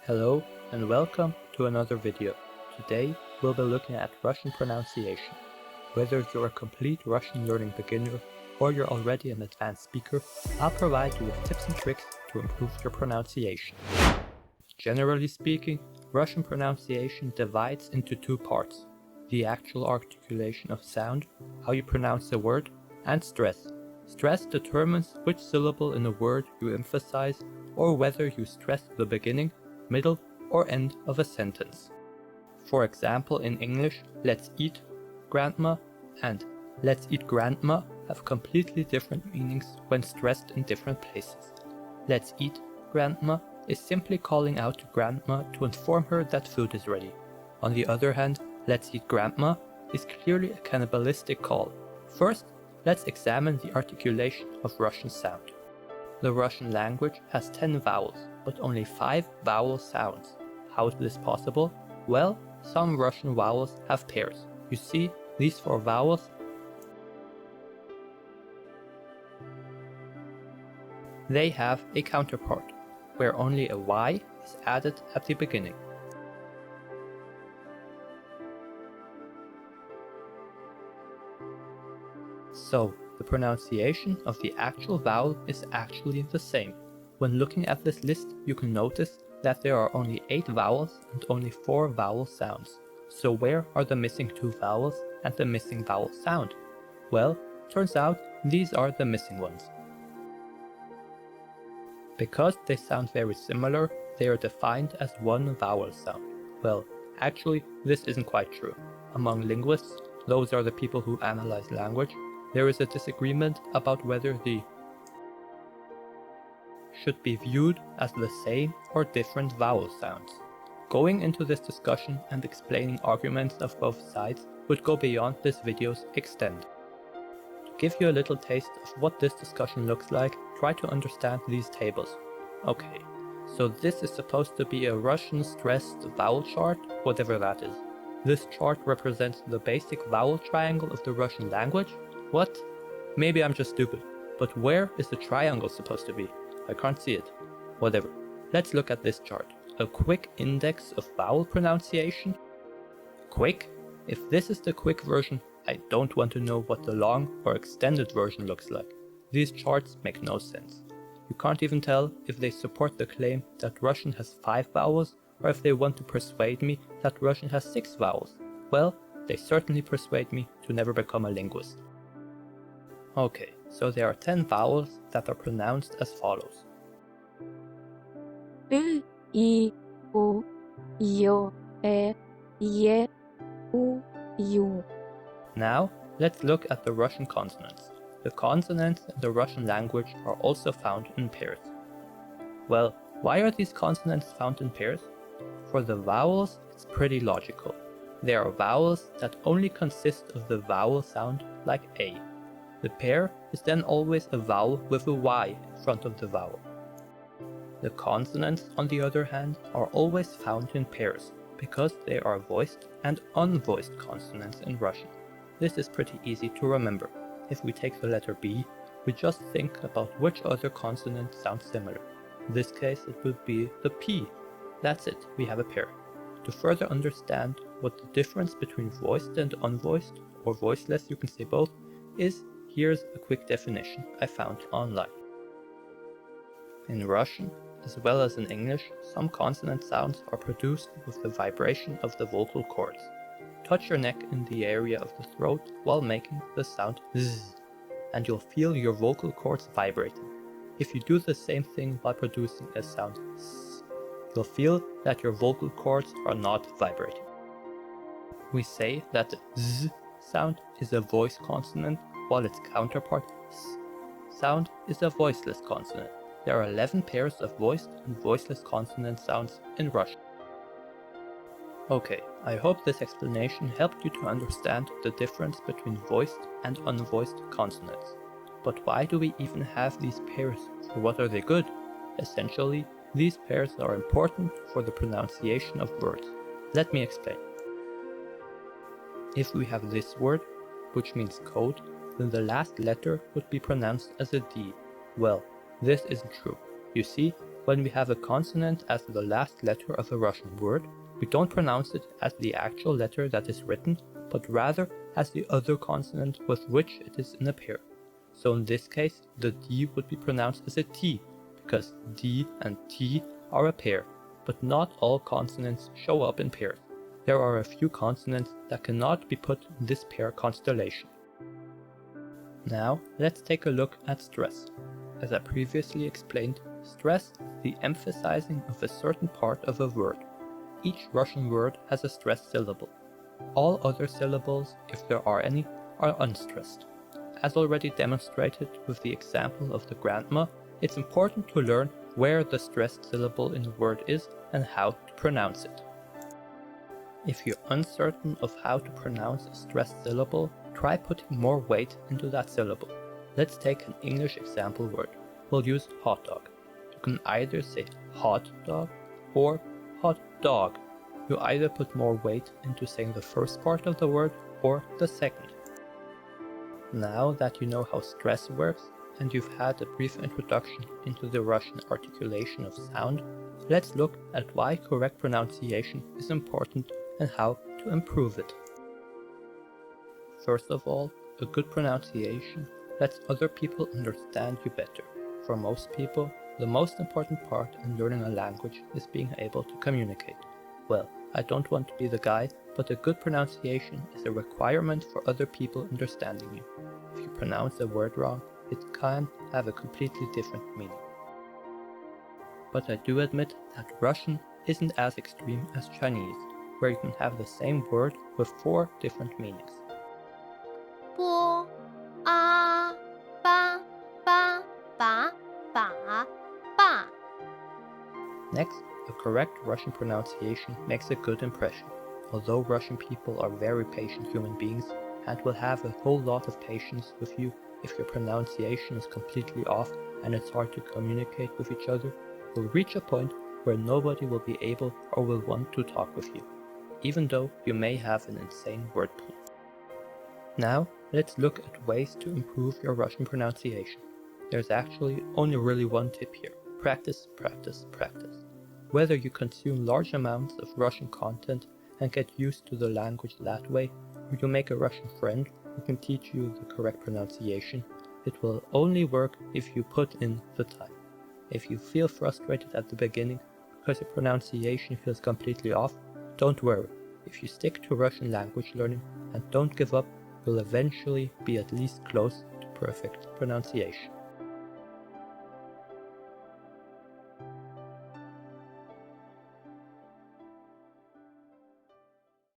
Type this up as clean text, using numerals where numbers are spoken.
Hello and welcome to another video. Today we'll be looking at Russian pronunciation. Whether you're a complete Russian learning beginner or you're already an advanced speaker, I'll provide you with tips and tricks to improve your pronunciation. Generally speaking, Russian pronunciation divides into two parts: the actual articulation of sound, how you pronounce a word, and stress. Stress determines which syllable in a word you emphasize or whether you stress the beginning, middle, or end of a sentence. For example, in English, let's eat grandma and let's eat grandma have completely different meanings when stressed in different places. Let's eat grandma is simply calling out to grandma to inform her that food is ready. On the other hand, let's eat grandma is clearly a cannibalistic call. First, let's examine the articulation of Russian sound. The Russian language has 10 vowels, but only 5 vowel sounds. How is this possible? Well, some Russian vowels have pairs. You see, these 4 vowels, they have a counterpart, where only a Y is added at the beginning. So, the pronunciation of the actual vowel is actually the same. When looking at this list, you can notice that there are only 8 vowels and only 4 vowel sounds. So where are the missing 2 vowels and the missing vowel sound? Well, turns out these are the missing ones. Because they sound very similar, they are defined as one vowel sound. Well, actually, this isn't quite true. Among linguists, those are the people who analyze language, there is a disagreement about whether the should be viewed as the same or different vowel sounds. Going into this discussion and explaining arguments of both sides would go beyond this video's extent. To give you a little taste of what this discussion looks like, try to understand these tables. Okay, so this is supposed to be a Russian stressed vowel chart, whatever that is. This chart represents the basic vowel triangle of the Russian language. What? Maybe I'm just stupid, but where is the triangle supposed to be? I can't see it. Whatever. Let's look at this chart. A quick index of vowel pronunciation. Quick? If this is the quick version, I don't want to know what the long or extended version looks like. These charts make no sense. You can't even tell if they support the claim that Russian has 5 vowels or if they want to persuade me that Russian has 6 vowels. Well, they certainly persuade me to never become a linguist. Okay, so there are 10 vowels that are pronounced as follows. I, U, Yo, Ye, U, U. Now, let's look at the Russian consonants. The consonants in the Russian language are also found in pairs. Well, why are these consonants found in pairs? For the vowels, it's pretty logical. There are vowels that only consist of the vowel sound like A. The pair is then always a vowel with a Y in front of the vowel. The consonants, on the other hand, are always found in pairs, because they are voiced and unvoiced consonants in Russian. This is pretty easy to remember. If we take the letter B, we just think about which other consonant sounds similar. In this case, it would be the P. That's it, we have a pair. To further understand what the difference between voiced and unvoiced, or voiceless, you can say both, is, here's a quick definition I found online. In Russian, as well as in English, some consonant sounds are produced with the vibration of the vocal cords. Touch your neck in the area of the throat while making the sound Z, and you'll feel your vocal cords vibrating. If you do the same thing while producing a sound S, you'll feel that your vocal cords are not vibrating. We say that the Z sound is a voice consonant, while its counterpart S sound is a voiceless consonant. There are 11 pairs of voiced and voiceless consonant sounds in Russian. Okay, I hope this explanation helped you to understand the difference between voiced and unvoiced consonants. But why do we even have these pairs? For what are they good? Essentially, these pairs are important for the pronunciation of words. Let me explain. If we have this word, which means code, then the last letter would be pronounced as a D. Well, this isn't true. You see, when we have a consonant as the last letter of a Russian word, we don't pronounce it as the actual letter that is written, but rather as the other consonant with which it is in a pair. So in this case, the D would be pronounced as a T, because D and T are a pair, but not all consonants show up in pairs. There are a few consonants that cannot be put in this pair constellation. Now, let's take a look at stress. As I previously explained, stress is the emphasizing of a certain part of a word. Each Russian word has a stressed syllable. All other syllables, if there are any, are unstressed. As already demonstrated with the example of the grandma, it's important to learn where the stressed syllable in a word is and how to pronounce it. If you're uncertain of how to pronounce a stressed syllable, try putting more weight into that syllable. Let's take an English example word. We'll use hot dog. You can either say hot dog or hot dog. You either put more weight into saying the first part of the word or the second. Now that you know how stress works and you've had a brief introduction into the Russian articulation of sound, let's look at why correct pronunciation is important and how to improve it. First of all, a good pronunciation lets other people understand you better. For most people, the most important part in learning a language is being able to communicate. Well, I don't want to be the guy, but a good pronunciation is a requirement for other people understanding you. If you pronounce a word wrong, it can have a completely different meaning. But I do admit that Russian isn't as extreme as Chinese, where you can have the same word with 4 different meanings. 波啊巴巴把把爸 Next, a correct Russian pronunciation makes a good impression. Although Russian people are very patient human beings and will have a whole lot of patience with you if your pronunciation is completely off and it's hard to communicate with each other, you'll reach a point where nobody will be able or will want to talk with you, even though you may have an insane word pool. Now, let's look at ways to improve your Russian pronunciation. There's actually only really one tip here. Practice, practice, practice. Whether you consume large amounts of Russian content and get used to the language that way, or you make a Russian friend who can teach you the correct pronunciation, it will only work if you put in the time. If you feel frustrated at the beginning because your pronunciation feels completely off, don't worry. If you stick to Russian language learning and don't give up, you'll eventually be at least close to perfect pronunciation.